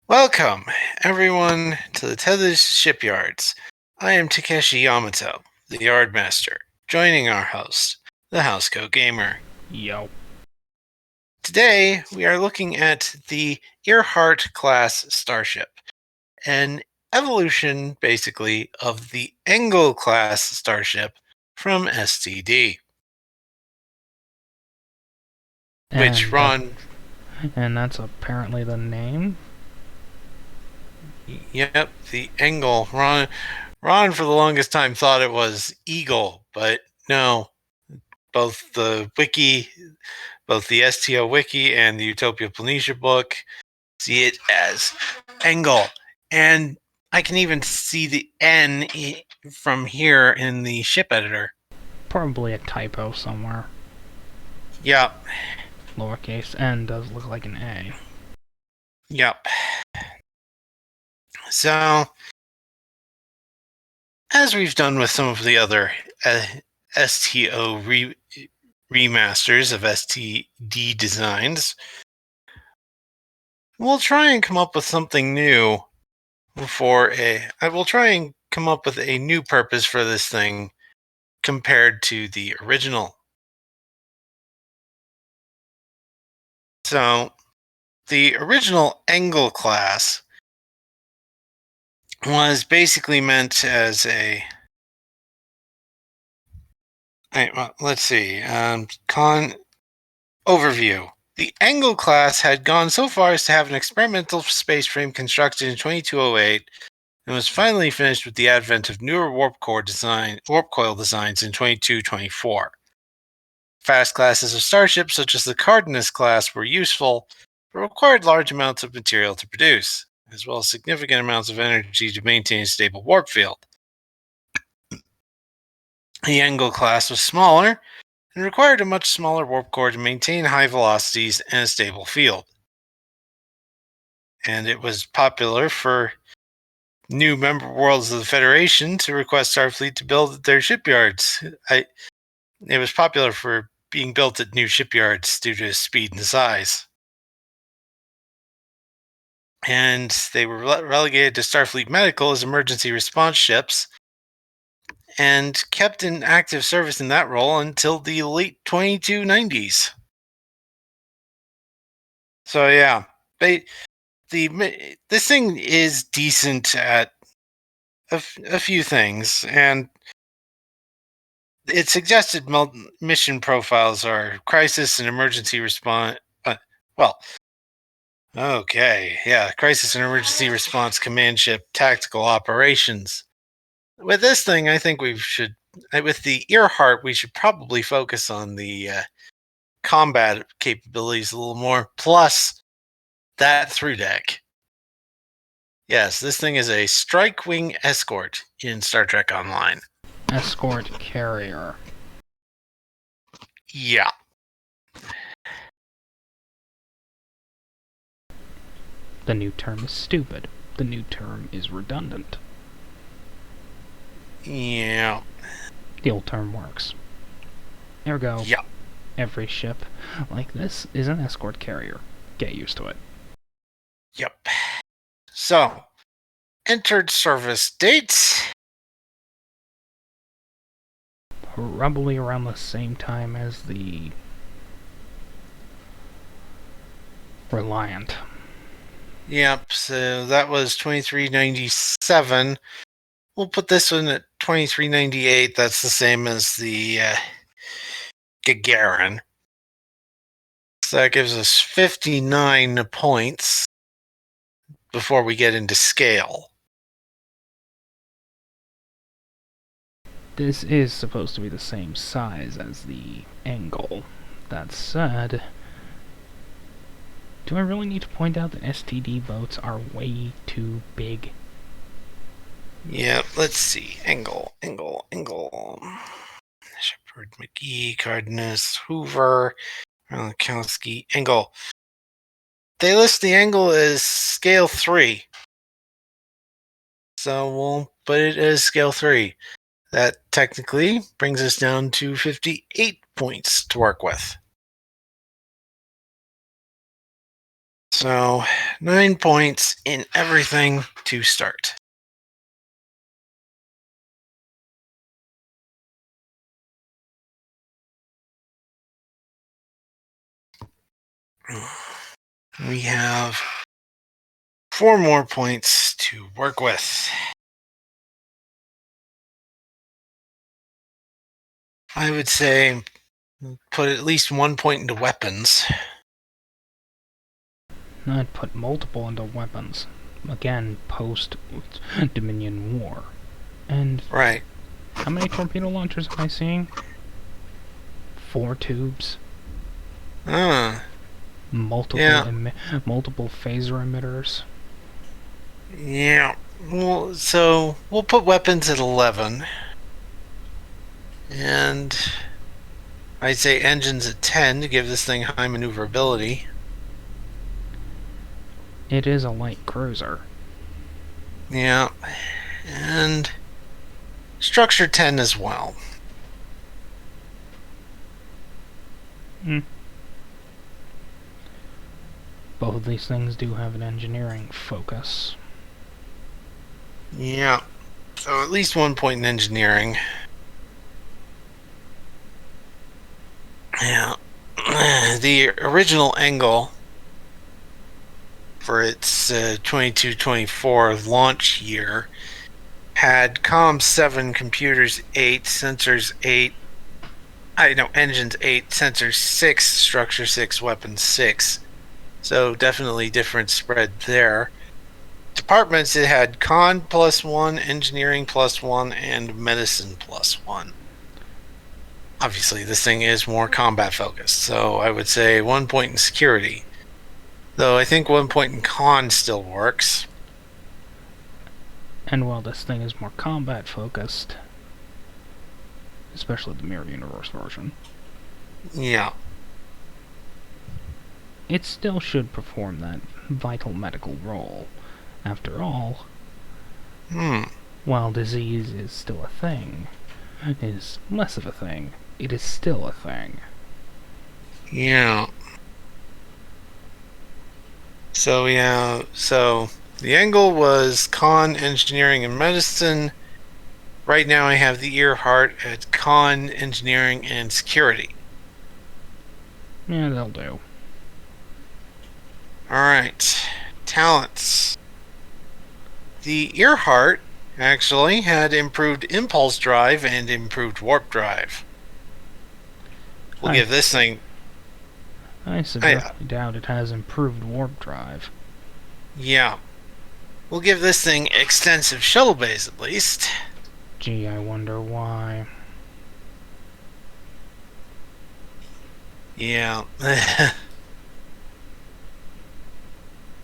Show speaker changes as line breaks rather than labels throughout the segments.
Welcome, everyone, to the Tethys Shipyards. I am Takeshi Yamato, the Yardmaster, joining our host, the Housecoat Gamer.
Yo.
Today, we are looking at the Earhart-Class starship, an evolution, basically, of the Engel-class starship from STD, which Ron...
And that's apparently the name?
Yep, the Engel. Ron, for the longest time, thought it was Eagle, but no. Both the STO wiki and the Utopia Planitia book see it as Engel. And I can even see the N from here in the ship editor.
Probably a typo somewhere.
Yep.
Lowercase n does look like an A.
Yep. So, as we've done with some of the other STO remasters of STD designs, we'll try and come up with something new I will try and come up with a new purpose for this thing compared to the original. So, the original Engel class was basically meant as a... let's see. Overview. The Engel class had gone so far as to have an experimental space frame constructed in 2208 and was finally finished with the advent of newer warp coil designs in 2224. Fast classes of starships, such as the Cardenas class, were useful, but required large amounts of material to produce, as well as significant amounts of energy to maintain a stable warp field. The Engel class was smaller and required a much smaller warp core to maintain high velocities and a stable field. And it was popular for new member worlds of the Federation to request Starfleet to build their shipyards. It was popular for being built at new shipyards due to its speed and size. And they were relegated to Starfleet Medical as emergency response ships and kept in active service in that role until the late 2290s. So yeah, this thing is decent at a few things, and its suggested mission profiles are crisis and emergency response. Crisis and emergency response command ship tactical operations. With this thing, I think with the Earhart, we should probably focus on the combat capabilities a little more, plus that through deck. Yes, this thing is a strike wing escort in Star Trek Online.
Escort carrier.
Yeah.
The new term is stupid. The new term is redundant.
Yeah.
The old term works. Ergo,
yeah.
Every ship like this is an escort carrier. Get used to it.
Yep. So, entered service dates.
Probably around the same time as the Reliant.
Yep, so that was 2397. We'll put this one at 2398. That's the same as the Gagarin. So that gives us 59 points before we get into scale.
This is supposed to be the same size as the Engel. That said, do I really need to point out that STD boats are way too big?
Yeah, let's see. Engel. Shepard, McGee, Cardenas, Hoover, Malakowski, Engel. They list the Engel as scale 3. So we'll put it as scale 3. That technically brings us down to 58 points to work with. So 9 points in everything to start. We have 4 more points to work with. I would say put at least 1 point into weapons.
I'd put multiple into weapons. Again, post-Dominion War. And
Right.
how many torpedo launchers am I seeing? 4 tubes. Multiple multiple phaser emitters.
Yeah. Well, so we'll put weapons at 11. And I'd say engines at 10 to give this thing high maneuverability.
It is a light cruiser.
Yeah. And structure 10 as well.
Both of these things do have an engineering focus.
Yeah. So at least 1 point in engineering. Yeah. The original angle for its 22-24 launch year had comms 7, computers 8, sensors 8, engines 8, sensors 6, structure 6, weapons 6. So definitely different spread there. Departments, it had con +1, engineering +1, and medicine +1. Obviously, this thing is more combat focused, so I would say 1 point in security. Though I think 1 point in con still works.
And while this thing is more combat focused, especially the Mirror Universe version,
Yeah.
it still should perform that vital medical role. After all, while disease is still a thing, is less of a thing, it is still a thing.
Yeah. So the angle was con, engineering, and medicine. Right now I have the Earhart at con, engineering, and security.
Yeah, they'll do.
Alright. Talents. The Earhart actually had improved impulse drive and improved warp drive. We'll give this thing...
I severely doubt it has improved warp drive.
Yeah. We'll give this thing extensive shuttle bays at least.
Gee, I wonder why.
Yeah.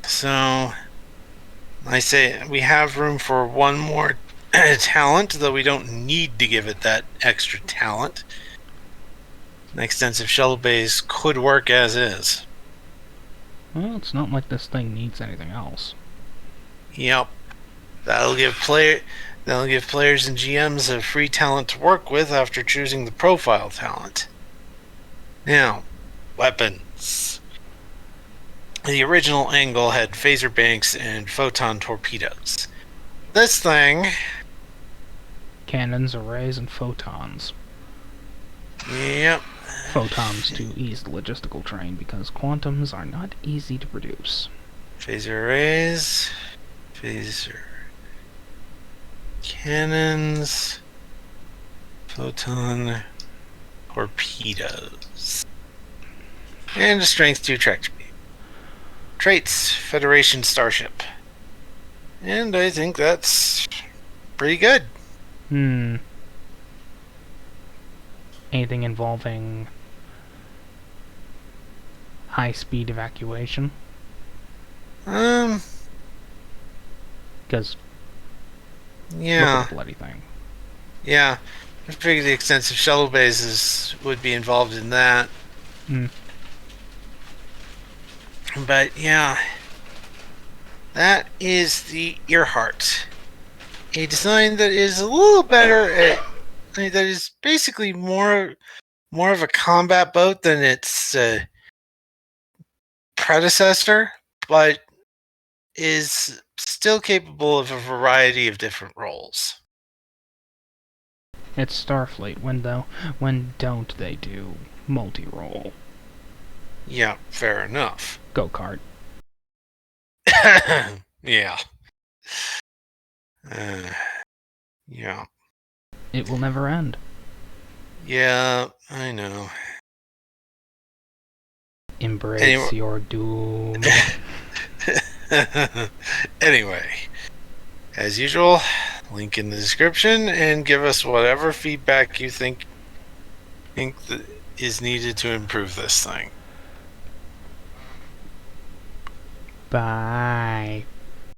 So, I say we have room for 1 more talent, though we don't need to give it that extra talent. An extensive shuttle base could work as is.
Well, it's not like this thing needs anything else.
Yep. That'll give players and GMs a free talent to work with after choosing the profile talent. Now, weapons. The original angle had phaser banks and photon torpedoes. This thing...
Cannons, arrays, and photons.
Yep.
Photons to ease the logistical train because quantums are not easy to produce.
Phaser arrays. Phaser cannons. Photon torpedoes. And a strength 2 tractor beam. Traits, Federation starship. And I think that's pretty good.
Anything involving high-speed evacuation? Because
yeah.
Look at the bloody thing.
Yeah. I figure the extensive shuttle bases would be involved in that. But yeah, that is the Earhart. A design that is a little better at, that is basically more of a combat boat than its predecessor, but is still capable of a variety of different roles.
It's Starfleet. When don't they do multi-role?
Yeah, fair enough.
Go-kart.
Yeah. Yeah.
It will never end.
Yeah, I know.
Embrace your doom.
Anyway, as usual, link in the description and give us whatever feedback you think is needed to improve this thing.
Bye.